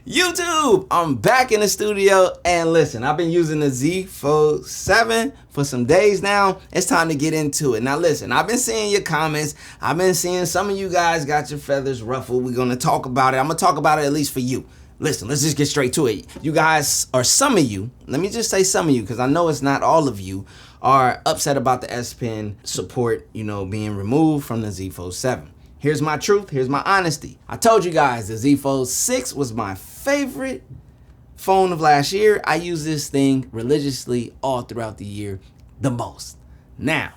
YouTube, I'm back in the studio, and listen, I've been using the Z Fold 7 for some days now. It's time to get into it. Now listen, I've been seeing your comments. I've been seeing some of you guys got your feathers ruffled. We're gonna talk about it. I'm gonna talk about it at least for you. Listen, let's just get straight to it. You guys, or some of you, let me just say some of you, because I know it's not all of you, are upset about the S Pen support, being removed from the Z Fold 7. Here's my truth, here's my honesty. I told you guys the Z Fold 6 was my favorite phone of last year. I use this thing religiously all throughout the year the most. Now,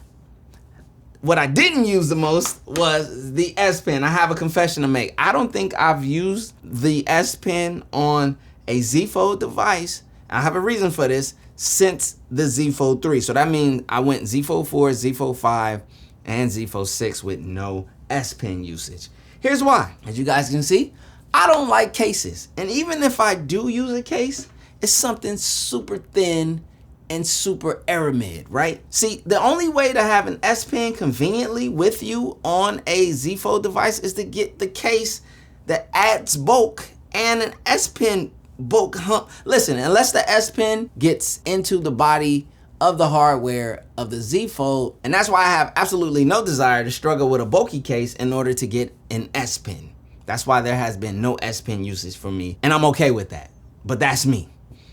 what I didn't use the most was the S Pen. I have a confession to make. I don't think I've used the S Pen on a Z Fold device. I have a reason for this, since the Z Fold 3. So that means I went Z Fold 4, Z Fold 5, and Z Fold 6 with no S Pen usage. Here's why. As you guys can see, I don't like cases. And even if I do use a case, it's something super thin and super aramid, right? See, the only way to have an S Pen conveniently with you on a Z Fold device is to get the case that adds bulk and an S Pen bulk hump. Listen, unless the S Pen gets into the body of the hardware of the Z Fold, and that's why I have absolutely no desire to struggle with a bulky case in order to get an S Pen. That's why there has been no S Pen usage for me, and I'm okay with that. But that's me.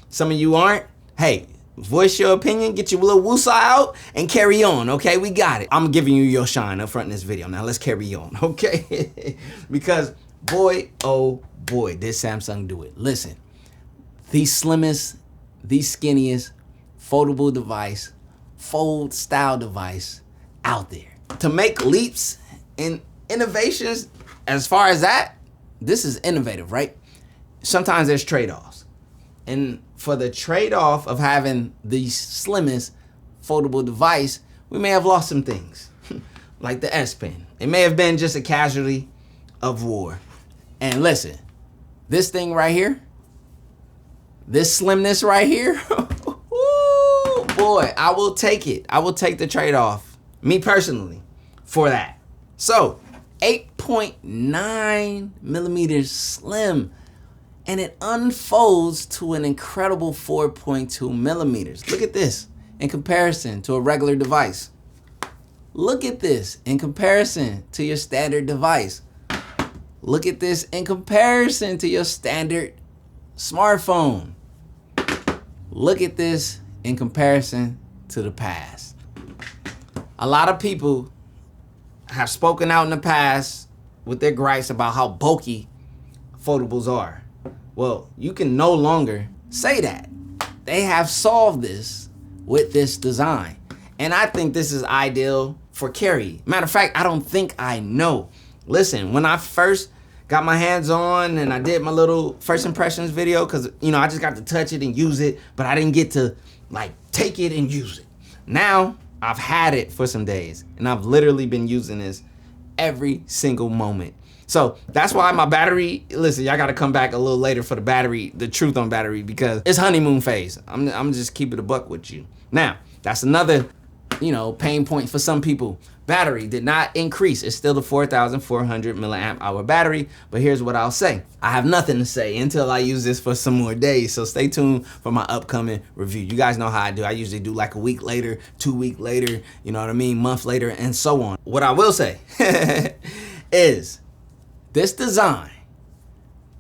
Some of you aren't. Hey, voice your opinion, get your little woosah out, and carry on, okay? We got it. I'm giving you your shine up front in this video. Now let's carry on, okay? Because boy, oh boy, did Samsung do it. Listen, the slimmest, the skinniest foldable device, fold style device out there. To make leaps in innovations as far as that, this is innovative, right? Sometimes there's trade-offs. And for the trade-off of having the slimmest foldable device, we may have lost some things, like the S Pen. It may have been just a casualty of war. And listen, this thing right here, this slimness right here, boy, I will take it. I will take the trade-off, me personally, for that. So, 8.9 millimeters slim, and it unfolds to an incredible 4.2 millimeters. Look at this in comparison to a regular device. Look at this in comparison to your standard device. Look at this in comparison to your standard smartphone. Look at this in comparison to the past. A lot of people have spoken out in the past with their gripes about how bulky foldables are. Well, you can no longer say that. They have solved this with this design. And I think this is ideal for carry. Matter of fact, I don't think I know. Listen, when I first got my hands on and I did my little first impressions video, because I just got to touch it and use it, but I didn't get to take it and use it. Now I've had it for some days and I've literally been using this every single moment. So that's why my battery, listen, y'all gotta come back a little later for the battery, the truth on battery, because it's honeymoon phase. I'm just keeping it a buck with you. Now, that's another, pain point for some people. Battery did not increase. It's still the 4,400 milliamp hour battery, but here's what I'll say. I have nothing to say until I use this for some more days, so stay tuned for my upcoming review. You guys know how I do. I usually do like a week later, 2 weeks later, month later, and so on. What I will say is this design,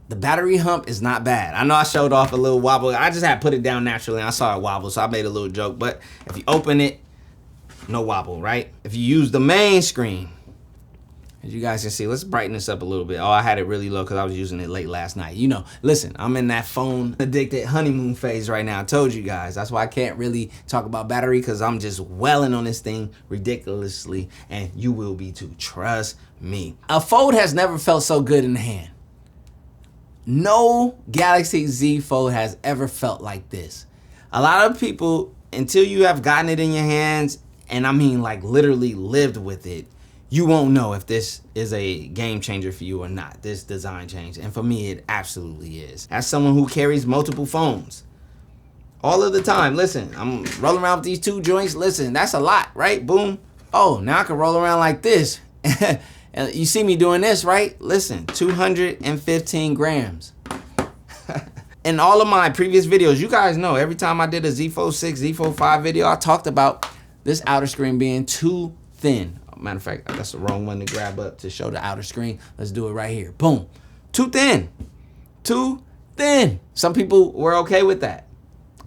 the battery hump is not bad. I know I showed off a little wobble. I just had to put it down naturally, and I saw it wobble, so I made a little joke, but if you open it, no wobble, right? If you use the main screen, as you guys can see, let's brighten this up a little bit. Oh, I had it really low because I was using it late last night. Listen, I'm in that phone addicted honeymoon phase right now. I told you guys. That's why I can't really talk about battery, because I'm just welling on this thing ridiculously, and you will be too. Trust me. A Fold has never felt so good in the hand. No Galaxy Z Fold has ever felt like this. A lot of people, until you have gotten it in your hands, and I mean literally lived with it, you won't know if this is a game changer for you or not, this design change. And for me, it absolutely is. As someone who carries multiple phones all of the time, listen, I'm rolling around with these two joints. Listen, that's a lot, right? Boom. Oh, now I can roll around like this. And you see me doing this, right? Listen, 215 grams. in all of my previous videos, you guys know every time I did a Z Fold 6, Z Fold 5 video, I talked about this outer screen being too thin. Matter of fact, that's the wrong one to grab up to show the outer screen. Let's do it right here. Boom. Too thin. Too thin. Some people were okay with that.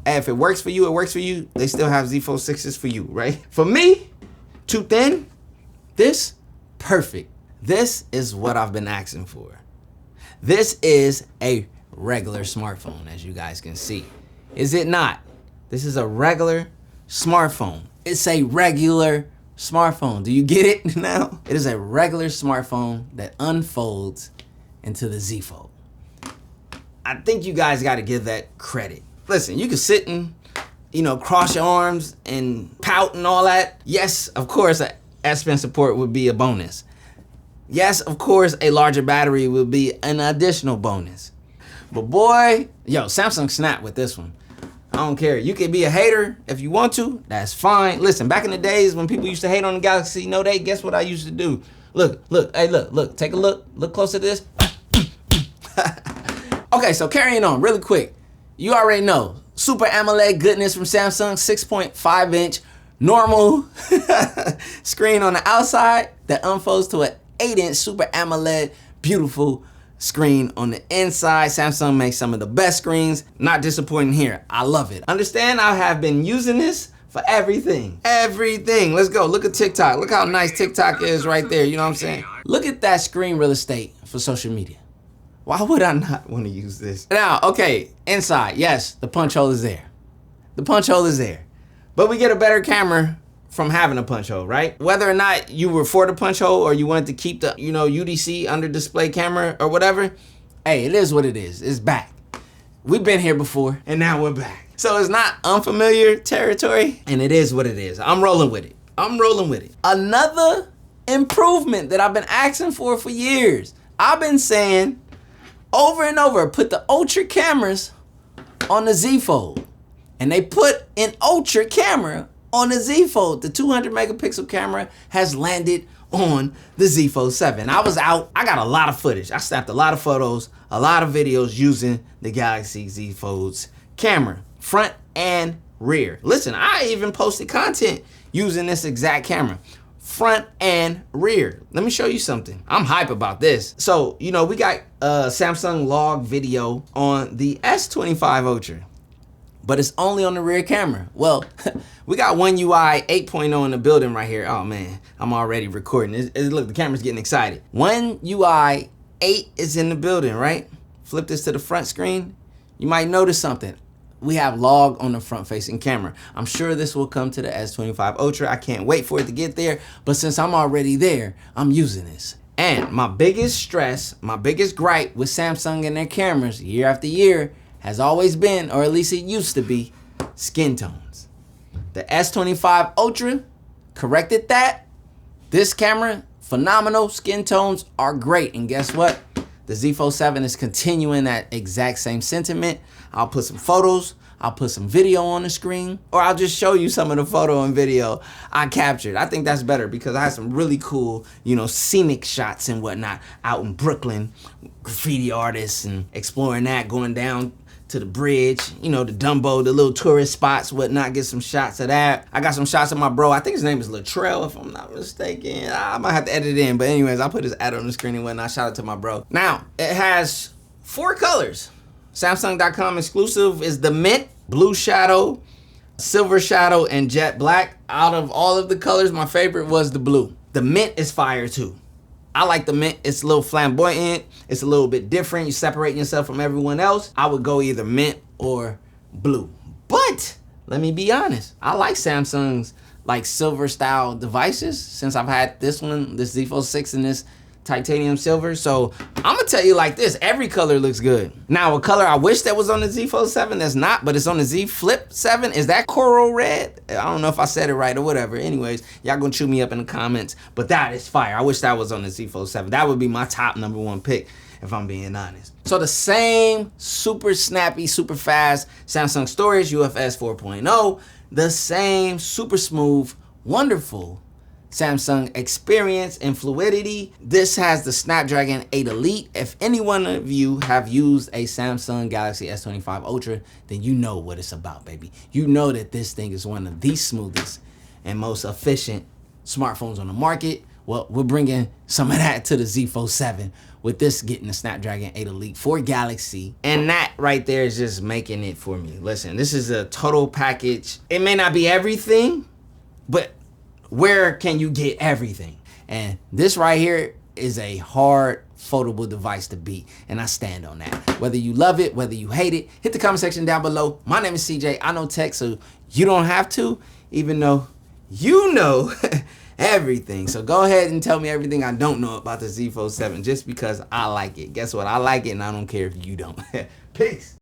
And if it works for you, it works for you. They still have Z Fold 6s for you, right? For me, too thin. This, perfect. This is what I've been asking for. This is a regular smartphone, as you guys can see. Is it not? This is a regular smartphone. It's a regular smartphone. Do you get it now? It is a regular smartphone that unfolds into the Z Fold. I think you guys got to give that credit. Listen, you can sit and, cross your arms and pout and all that. Yes, of course, S Pen support would be a bonus. Yes, of course, a larger battery would be an additional bonus. But boy, Samsung snapped with this one. I don't care. You can be a hater if you want to. That's fine. Listen, back in the days when people used to hate on the Galaxy Note 8, guess what I used to do? Look, hey, look, take a look. Look closer to this. Okay, so carrying on really quick. You already know, Super AMOLED goodness from Samsung, 6.5 inch normal screen on the outside that unfolds to an 8-inch Super AMOLED beautiful screen on the inside. Samsung makes some of the best screens. Not disappointing here. I love it. Understand, I have been using this for everything. Everything. Let's go. Look at TikTok. Look how nice TikTok is right there. You know what I'm saying? Look at that screen real estate for social media. Why would I not want to use this? Now, okay, inside, yes, the punch hole is there. The punch hole is there. But we get a better camera from having a punch hole, right? Whether or not you were for the punch hole or you wanted to keep the, UDC under display camera or whatever, hey, it is what it is. It's back. We've been here before and now we're back. So it's not unfamiliar territory and it is what it is. I'm rolling with it. I'm rolling with it. Another improvement that I've been asking for years. I've been saying over and over, put the Ultra cameras on the Z Fold. And they put an Ultra camera on the Z Fold. The 200 megapixel camera has landed on the Z Fold 7. I was out. I got a lot of footage. I snapped a lot of photos, a lot of videos using the Galaxy Z Fold's camera, front and rear. Listen, I even posted content using this exact camera, front and rear. Let me show you something. I'm hype about this. So, we got a Samsung log video on the S25 Ultra. But it's only on the rear camera. Well, we got One UI 8.0 in the building right here. Oh man, I'm already recording. Look, the camera's getting excited. One UI 8 is in the building, right? Flip this to the front screen. You might notice something. We have log on the front facing camera. I'm sure this will come to the S25 Ultra. I can't wait for it to get there. But since I'm already there, I'm using this. And my biggest stress, my biggest gripe with Samsung and their cameras year after year has always been, or at least it used to be, skin tones. The S25 Ultra corrected that. This camera, phenomenal. Skin tones are great. And guess what? The Z Fold 7 is continuing that exact same sentiment. I'll put some photos. I'll put some video on the screen. Or I'll just show you some of the photo and video I captured. I think that's better because I had some really cool, scenic shots and whatnot out in Brooklyn. Graffiti artists and exploring that, going down to the bridge, the Dumbo, the little tourist spots, whatnot, get some shots of that. I got some shots of my bro. I think his name is Latrell, if I'm not mistaken. I might have to edit it in, but anyways, I'll put his ad on the screen and whatnot. Shout out to my bro. Now, it has 4 colors. Samsung.com exclusive is the mint, blue shadow, silver shadow, and jet black. Out of all of the colors, my favorite was the blue. The mint is fire too. I like the mint. It's a little flamboyant. It's a little bit different. You're separating yourself from everyone else. I would go either mint or blue. But let me be honest. I like Samsung's silver style devices since I've had this one, this Z Fold 6 and this titanium silver. So I'm gonna tell you like this, every color looks good. Now a color I wish that was on the Z Fold 7 that's not, but it's on the Z Flip 7, is that coral red? I don't know if I said it right or whatever. Anyways, y'all gonna chew me up in the comments, but that is fire. I wish that was on the Z Fold 7. That would be my top #1 pick if I'm being honest. So the same super snappy, super fast Samsung storage, UFS 4.0, the same super smooth, wonderful Samsung experience and fluidity. This has the Snapdragon 8 Elite. If any one of you have used a Samsung Galaxy S25 Ultra, then you know what it's about, baby. You know that this thing is one of the smoothest and most efficient smartphones on the market. Well, we're bringing some of that to the Z Fold 7 with this getting the Snapdragon 8 Elite for Galaxy. And that right there is just making it for me. Listen, this is a total package. It may not be everything, but where can you get everything? And this right here is a hard foldable device to beat, and I stand on that. Whether you love it, whether you hate it, hit the comment section down below. My name is CJ. I know tech, so you don't have to, even though you know everything. So go ahead and tell me everything I don't know about the Z Fold 7 just because I like it. Guess what? I like it, and I don't care if you don't. Peace.